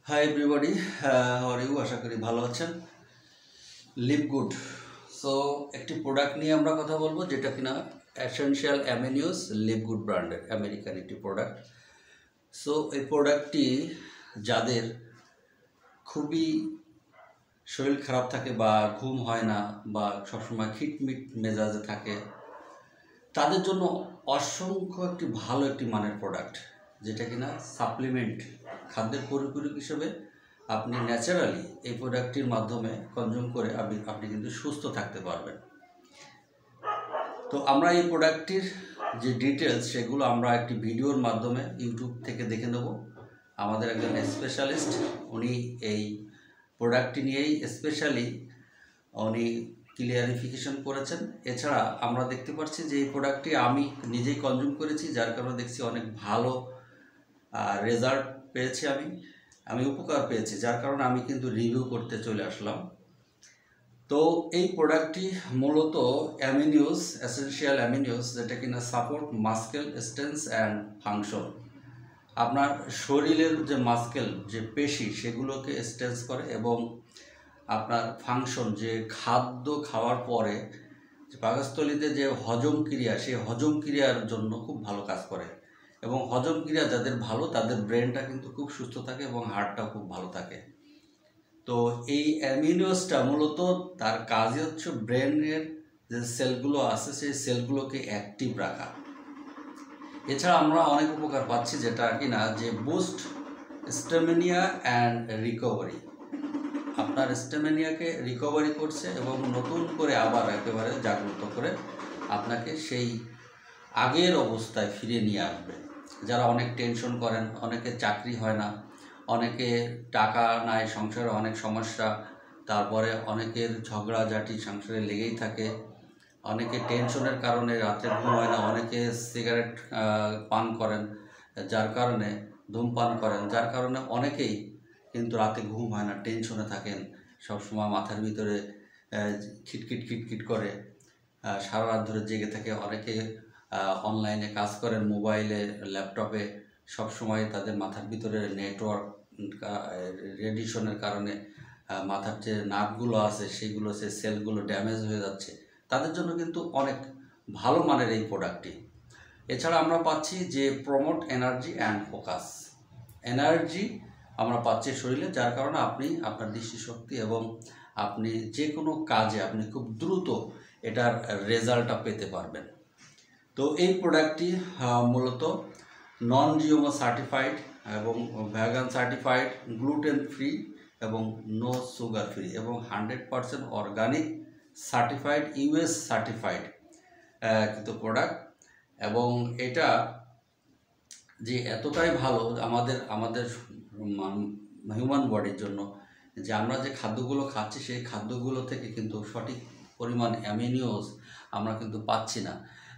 High everybody, how are you? আশা করি ভালো আছেন। Live good. সো একটি প্রোডাক্ট নিয়ে আমরা কথা বলবো, যেটা কিনা এসেনশিয়াল অ্যামিনিউস লিভ গুড ব্র্যান্ডের আমেরিকান একটি প্রোডাক্ট। সো এই প্রোডাক্টটি যাদের খুবই শরীর খারাপ থাকে বা ঘুম হয় না বা সবসময় খিটমিট মেজাজে থাকে, তাদের জন্য অসংখ্য একটি ভালো একটি মানের প্রোডাক্ট, যেটা কিনা সাপ্লিমেন্ট খাদ্যের পরিপূরক হিসেবে আপনি ন্যাচারালি এই প্রোডাক্টটির মাধ্যমে কনজিউম করে আপনি কিন্তু সুস্থ থাকতে পারবেন। তো আমরা এই প্রোডাক্টটির যে ডিটেলস সেগুলো আমরা একটি ভিডিওর মাধ্যমে ইউটিউব থেকে দেখে নেব। আমাদের একজন স্পেশালিস্ট, উনি এই প্রোডাক্টটি নিয়েই স্পেশালি উনি ক্লিয়ারিফিকেশন করেছেন। এছাড়া আমরা দেখতে পাচ্ছি যে এই প্রোডাক্টটি আমি নিজেই কনজিউম করেছি, যার কারণে দেখছি অনেক ভালো রেজাল্ট পেয়েছি, আমি উপকার পেয়েছি, যার কারণে আমি কিন্তু রিভিউ করতে চলে আসলাম। তো এই প্রোডাক্টটি মূলত অ্যামিনিউস, এসেনশিয়াল অ্যামিনিউস, যেটা কিনা support muscle strength and function. আপনার শরীরের যে মাস্কেল, যে পেশি, সেগুলোকে স্ট্রেচ করে এবং আপনার ফাংশন, যে খাদ্য খাওয়ার পরে যে পাকস্থলীতে যে হজম ক্রিয়া, সেই হজম ক্রিয়ার জন্য খুব ভালো কাজ করে। এবং হজম ক্রিয়া যাদের ভালো, তাদের ব্রেনটা কিন্তু খুব সুস্থ থাকে এবং হার্টটাও খুব ভালো থাকে। তো এই অ্যামিনিউসটা মূলত তার কাজই হচ্ছে ব্রেনের যে সেলগুলো আছে সেই সেলগুলোকে অ্যাক্টিভ রাখা। এছাড়া আমরা অনেক উপকার পাচ্ছি, যেটা কিনা যে বুস্ট স্ট্যামিনা অ্যান্ড রিকভারি। আপনার স্ট্যামিনাকে রিকভারি করছে এবং নতুন করে আবার একেবারে জাগ্রত করে আপনাকে সেই আগের অবস্থায় ফিরিয়ে নিয়ে আসবে। যারা অনেক টেনশন করেন, অনেকে চাকরি হয় না, অনেকে টাকা নাই, সংসারে অনেক সমস্যা, তারপরে অনেকের ঝগড়াঝাটি সংসারে লেগেই থাকে, অনেকে টেনশনের কারণে রাতে ঘুম হয় না, অনেকে সিগারেট পান করেন, যার কারণে ধূমপান করেন, যার কারণে অনেকেই কিন্তু রাতে ঘুম হয় না, টেনশনে থাকেন, সবসময় মাথার ভিতরে খিটখিট খিটখিট করে, সারা রাত ধরে জেগে থাকে। অনেকে অনলাইনে কাজ করেন, মোবাইলে, ল্যাপটপে, সবসময় তাদের মাথার ভিতরে নেটওয়ার্ক রেডিয়েশনের কারণে মাথার যে নার্ভগুলো আছে সেগুলো, সে সেলগুলো ড্যামেজ হয়ে যাচ্ছে। তাদের জন্য কিন্তু অনেক ভালো মানের এই প্রোডাক্টটি। এছাড়া আমরা পাচ্ছি যে promote energy and focus. Energy আমরা পাচ্ছি শরীরে, যার কারণে আপনি আপনার দৃষ্টিশক্তি এবং আপনি যে কোনো কাজে আপনি খুব দ্রুত এটার রেজাল্টটা পেতে পারবেন। তো এই প্রোডাক্টটি মূলত নন জিএমও সার্টিফাইড এবং ভ্যাগান সার্টিফাইড, গ্লুটেন ফ্রি এবং নো সুগার ফ্রি এবং 100% অর্গানিক সার্টিফাইড, ইউএস সার্টিফাইড কিন্তু প্রোডাক্ট। এবং এটা যে এতটাই ভালো আমাদের হিউম্যান বডির জন্য, যে আমরা যে খাদ্যগুলো খাচ্ছি সেই খাদ্যগুলো থেকে কিন্তু সঠিক পরিমাণ অ্যামিনিউস আমরা কিন্তু পাচ্ছি না।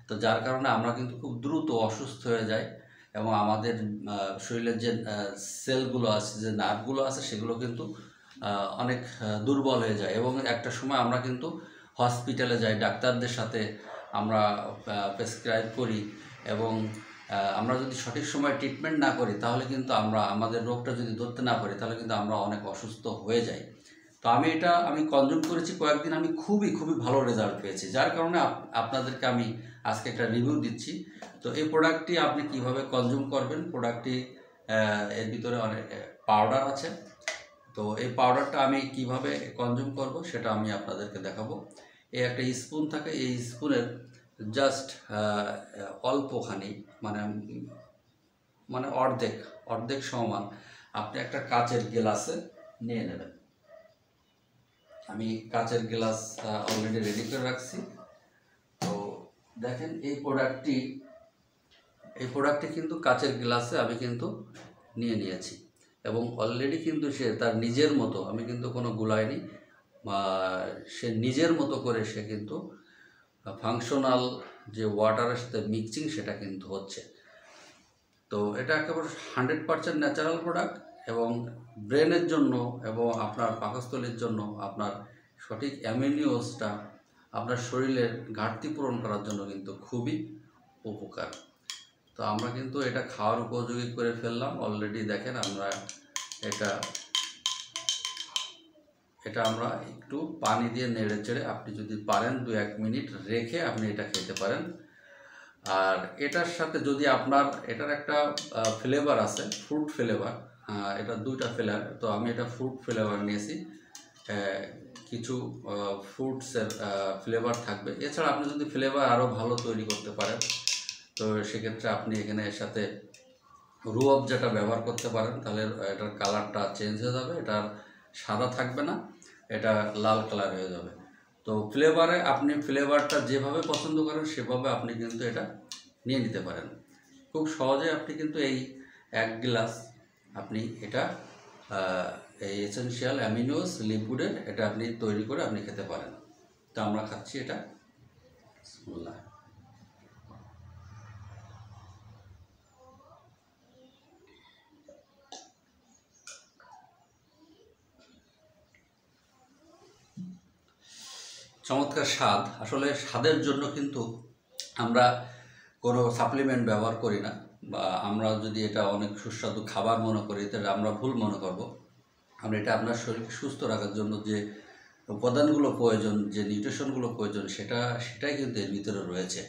তো যার কারণে আমরা কিন্তু খুব দ্রুত অসুস্থ হয়ে যাই এবং আমাদের শরীরের যে সেলগুলো আছে, যে নার্ভগুলো আছে, সেগুলো কিন্তু অনেক দুর্বল হয়ে যায় এবং একটা সময় আমরা কিন্তু হসপিটালে যাই, ডাক্তারদের সাথে আমরা প্রেসক্রাইব করি এবং আমরা যদি সঠিক সময় ট্রিটমেন্ট না করি, তাহলে কিন্তু আমাদের রোগটা যদি ধরতে না পারি, তাহলে কিন্তু আমরা অনেক অসুস্থ হয়ে যাই। তো আমি কনজিউম করেছি কয়েকদিন, আমি খুবই ভালো রেজাল্ট পেয়েছি, যার কারণে আপনাদেরকে আমি আজকে একটা রিভিউ দিচ্ছি। তো এই প্রোডাক্টটি আপনি কিভাবে কনজিউম করবেন, প্রোডাক্টটি এর ভিতরে অনেক পাউডার আছে। তো এই পাউডারটা আমি কিভাবে কনজিউম করব সেটা আমি আপনাদেরকে দেখাবো। এই একটা স্পুন থাকে, এই স্পুনের জাস্ট অল্পখানি মানে অর্ধেক সমান আপনি একটা কাচের গ্লাসে নিয়ে নেবেন। আমি কাচের গ্লাস অলরেডি রেডি করে রাখছি। তো দেখেন এই প্রোডাক্টটি কিন্তু কাচের গ্লাসে আমি কিন্তু নিয়েছি এবং অলরেডি কিন্তু সে তার নিজের মতো, আমি কিন্তু কোনো গুলাইনি, সে নিজের মতো করে সে কিন্তু ফাংশনাল যে ওয়াটারের সাথে মিক্সিং সেটা কিন্তু হচ্ছে। তো এটা একেবারে 100% ন্যাচারাল প্রোডাক্ট এবং ব্রেনের জন্য এবং আপনার পাকস্থলীর জন্য, আপনার সঠিক অ্যামিনিউসটা আপনার শরীরের ঘাটতি পূরণ করার জন্য কিন্তু খুবই উপকার। তো আমরা কিন্তু এটা খাওয়ার উপযোগী করে ফেললাম অলরেডি। দেখেন আমরা এটা আমরা একটু পানি দিয়ে নেড়ে চেড়ে আপনি যদি পারেন 2-1 মিনিট রেখে আপনি এটা খেতে পারেন। আর এটার সাথে যদি আপনার এটার একটা ফ্লেভার আছে, ফ্রুট ফ্লেভার, এটা 2টা ফ্লেভার, তো আমি এটা ফ্রুট ফ্লেভার নিয়েছি। কিছু ফ্রুটসের ফ্লেভার থাকবে। এছাড়া আপনি যদি ফ্লেভার আরও ভালো তৈরি করতে পারেন তো সেক্ষেত্রে আপনি এখানে এর সাথে রুয়াবজাটা ব্যবহার করতে পারেন, তাহলে এটার কালারটা চেঞ্জ হয়ে যাবে, এটার সাদা থাকবে না, এটা লাল কালার হয়ে যাবে। তো ফ্লেভারে আপনি ফ্লেভারটা যেভাবে পছন্দ করেন সেভাবে আপনি কিন্তু এটা নিয়ে নিতে পারেন। খুব সহজে আপনি কিন্তু এই 1 গ্লাস আপনি এটা এই এসেনশিয়াল অ্যামিনোস লিপগুডের এটা আপনি তৈরি করে আপনি খেতে পারেন। তো আমরা খাচ্ছি এটা। বিসমিল্লাহ। চমৎকার স্বাদ। আসলে স্বাদের জন্য কিন্তু আমরা কোনো সাপ্লিমেন্ট ব্যবহার করি না, বা আমরা যদি এটা অনেক সুস্বাদু খাবার মনে করি তাহলে আমরা ভুল মনে করব। আমরা এটা আপনার শরীরকে সুস্থ রাখার জন্য যে উপাদানগুলো প্রয়োজন, যে নিউট্রিশনগুলো প্রয়োজন সেটাই কিন্তু এর ভিতরে রয়েছে,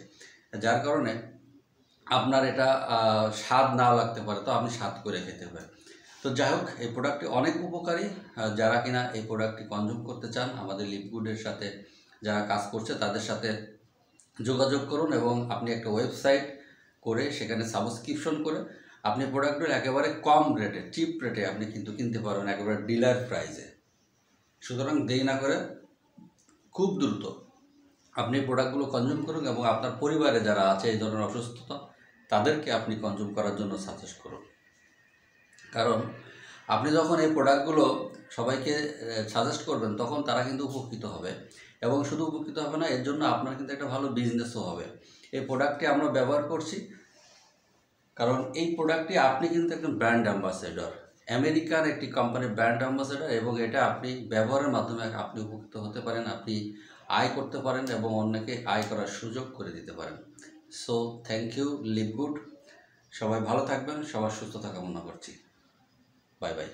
যার কারণে আপনার এটা স্বাদ না লাগতে পারে, তো আপনি স্বাদ করে খেতে পারেন। তো যাই হোক, এই প্রোডাক্টটি অনেক উপকারী। যারা কিনা এই প্রোডাক্টটি কনজিউম করতে চান, আমাদের লিপগুডের সাথে যারা কাজ করছে তাদের সাথে যোগাযোগ করুন এবং আপনি একটা ওয়েবসাইট করে সেখানে সাবস্ক্রিপশন করে আপনি প্রোডাক্টগুলো একেবারে কম রেটে, চিপ রেটে আপনি কিন্তু কিনতে পারবেন, একেবারে ডিলার প্রাইসে। সুতরাং দেরি না করে খুব দ্রুত আপনি প্রোডাক্টগুলো কনজিউম করুন এবং আপনার পরিবারে যারা আছে এই ধরনের অসুস্থতা তাদেরকে আপনি কনজিউম করার জন্য সাজেস্ট করুন। কারণ আপনি যখন এই প্রোডাক্টগুলো সবাইকে সাজেস্ট করবেন তখন তারা কিন্তু উপকৃত হবে, এবং শুধু উপকৃত হবে না, এর জন্য আপনার কিন্তু একটা ভালো বিজনেসও হবে। এই প্রোডাক্টটি আমরা ব্যবহার করছি কারণ এই প্রোডাক্টটি আপনি কিন্তু একজন ব্র্যান্ড অ্যাম্বাসেডর, আমেরিকার একটি কোম্পানির ব্র্যান্ড অ্যাম্বাসেডর, এবং এটা আপনি ব্যবহারের মাধ্যমে আপনি উপকৃত হতে পারেন, আপনি আয় করতে পারেন এবং অন্যকে আয় করার সুযোগ করে দিতে পারেন। সো থ্যাংক ইউ লিপগুড। সবাই ভালো থাকবেন, সবার সুস্থতা কামনা করছি। Bye by.